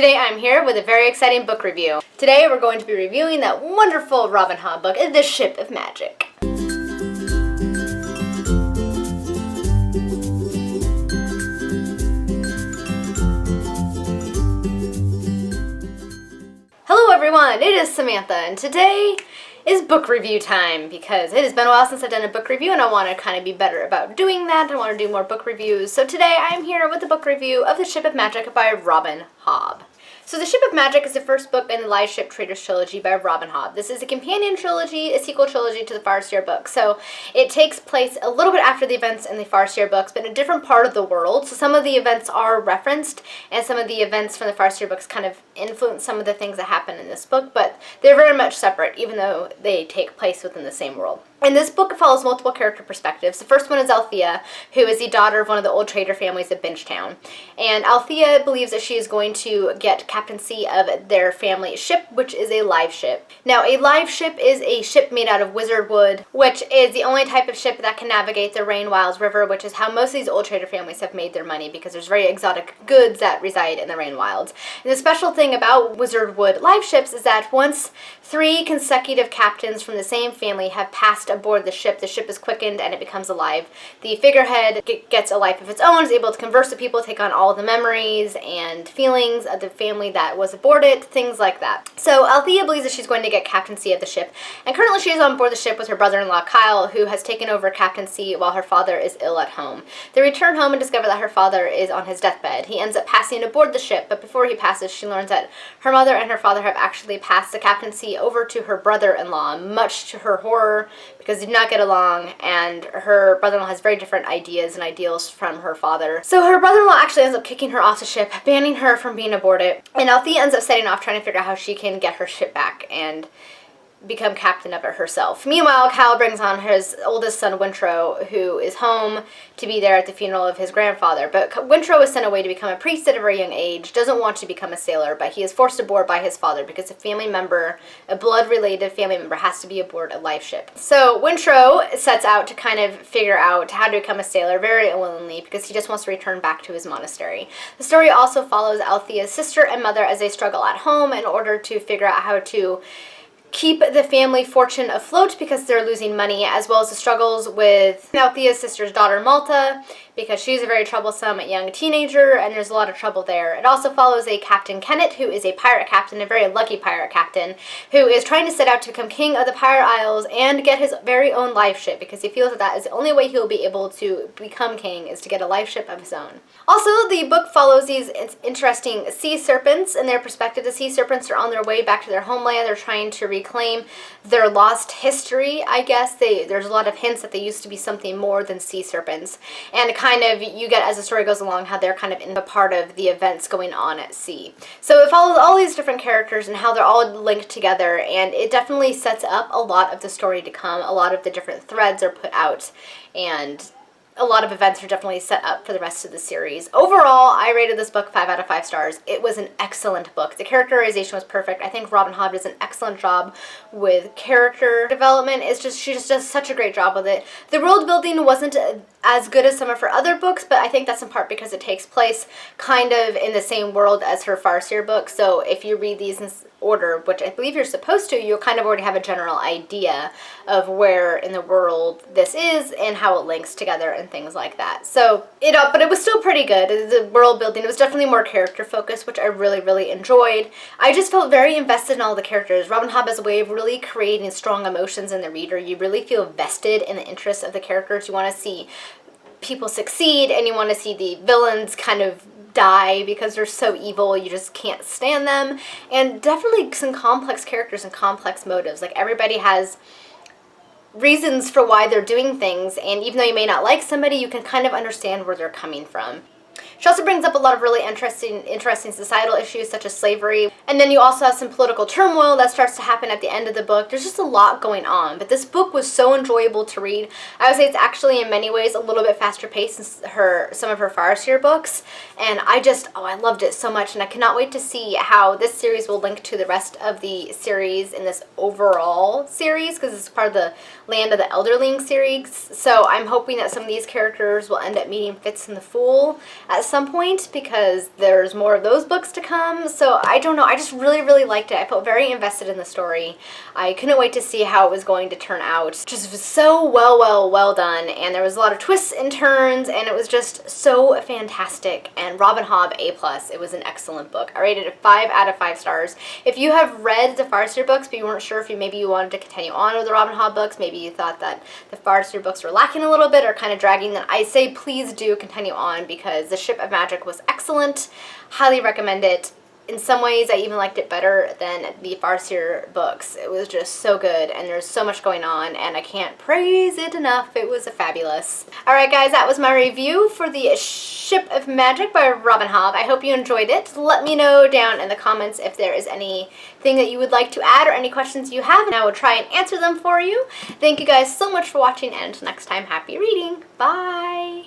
Today I'm here with a very exciting book review. Today we're going to be reviewing that wonderful Robin Hobb book, The Ship of Magic. Hello everyone, it is Samantha, and today is book review time because it has been a while since I've done a book review and I want to kind of be better about doing that. I want to do more book reviews. So today I'm here with a book review of The Ship of Magic by Robin Hobb. So The Ship of Magic is the first book in the Light Ship Traders trilogy by Robin Hobb. This is a companion trilogy, a sequel trilogy to the Farseer books. So it takes place a little bit after the events in the Farseer books, but in a different part of the world. So some of the events are referenced, and some of the events from the Farseer books kind of influence some of the things that happen in this book, but they're very much separate, even though they take place within the same world. And this book follows multiple character perspectives. The first one is Althea, who is the daughter of one of the old trader families of Benchtown. And Althea believes that she is going to get captaincy of their family ship, which is a live ship. Now, a live ship is a ship made out of wizard wood, which is the only type of ship that can navigate the Rain Wilds River, which is how most of these old trader families have made their money, because there's very exotic goods that reside in the Rain Wilds. And the special thing about wizard wood live ships is that once 3 consecutive captains from the same family have passed aboard the ship is quickened and it becomes alive. The figurehead gets a life of its own, is able to converse with people, take on all the memories and feelings of the family that was aboard it, things like that. So Althea believes that she's going to get captaincy of the ship, and currently she is on board the ship with her brother-in-law Kyle, who has taken over captaincy while her father is ill at home. They return home and discover that her father is on his deathbed. He ends up passing aboard the ship, but before he passes, she learns that her mother and her father have actually passed the captaincy over to her brother-in-law, much to her horror, because they did not get along, and her brother-in-law has very different ideas and ideals from her father. So her brother-in-law actually ends up kicking her off the ship, banning her from being aboard it, and Althea ends up setting off trying to figure out how she can get her ship back and become captain of it herself. Meanwhile, Kyle brings on his oldest son, Wintrow, who is home to be there at the funeral of his grandfather. But Wintrow is sent away to become a priest at a very young age, doesn't want to become a sailor, but he is forced aboard by his father because a family member, a blood-related family member, has to be aboard a life ship. So Wintrow sets out to kind of figure out how to become a sailor very willingly because he just wants to return back to his monastery. The story also follows Althea's sister and mother as they struggle at home in order to figure out how to keep the family fortune afloat because they're losing money, as well as the struggles with Althea's sister's daughter Malta, because she's a very troublesome young teenager and there's a lot of trouble there. It also follows a Captain Kennett, who is a pirate captain, a very lucky pirate captain, who is trying to set out to become king of the Pirate Isles and get his very own life ship, because he feels that that is the only way he'll be able to become king, is to get a life ship of his own. Also, the book follows these interesting sea serpents and their perspective. The sea serpents are on their way back to their homeland. They're trying to reclaim their lost history, I guess. There's a lot of hints that they used to be something more than sea serpents, and kind of you get, as the story goes along, how they're kind of in a part of the events going on at sea. So it follows all these different characters and how they're all linked together, and it definitely sets up a lot of the story to come. A lot of the different threads are put out, and a lot of events are definitely set up for the rest of the series. Overall, I rated this book 5 out of 5 stars. It was an excellent book. The characterization was perfect. I think Robin Hobb does an excellent job with character development. She just does such a great job with it. The world building wasn't as good as some of her other books, but I think that's in part because it takes place kind of in the same world as her Farseer books. So if you read these in order, which I believe you're supposed to, you'll kind of already have a general idea of where in the world this is and how it links together and things like that. So but it was still pretty good. The world building, it was definitely more character focused, which I really, really enjoyed. I just felt very invested in all the characters. Robin Hobb has a way of really creating strong emotions in the reader. You really feel vested in the interests of the characters. You want to see people succeed, and you want to see the villains kind of die because they're so evil, you just can't stand them. And definitely some complex characters and complex motives. Like, everybody has reasons for why they're doing things, and even though you may not like somebody, you can kind of understand where they're coming from. She also brings up a lot of really interesting societal issues such as slavery. And then you also have some political turmoil that starts to happen at the end of the book. There's just a lot going on. But this book was so enjoyable to read. I would say it's actually in many ways a little bit faster paced than some of her Farseer books. And I loved it so much. And I cannot wait to see how this series will link to the rest of the series in this overall series, because it's part of the Land of the Elderling series. So I'm hoping that some of these characters will end up meeting Fitz and the Fool at some point because there's more of those books to come. So I don't know, I just really, really liked it. I felt very invested in the story. I couldn't wait to see how it was going to turn out. Just was so well done, and there was a lot of twists and turns, and it was just so fantastic. And Robin Hobb, A+. It was an excellent book. I rated it 5 out of 5 stars. If you have read the Farseer books, but you weren't sure if maybe you wanted to continue on with the Robin Hobb books, maybe you thought that the Farseer books were lacking a little bit or kind of dragging, then I say please do continue on because The Ship of Magic was excellent. Highly recommend it. In some ways, I even liked it better than the Farseer books. It was just so good, and there's so much going on, and I can't praise it enough. It was fabulous. Alright guys, that was my review for The Ship of Magic by Robin Hobb. I hope you enjoyed it. Let me know down in the comments if there is anything that you would like to add or any questions you have, and I will try and answer them for you. Thank you guys so much for watching, and until next time, happy reading. Bye!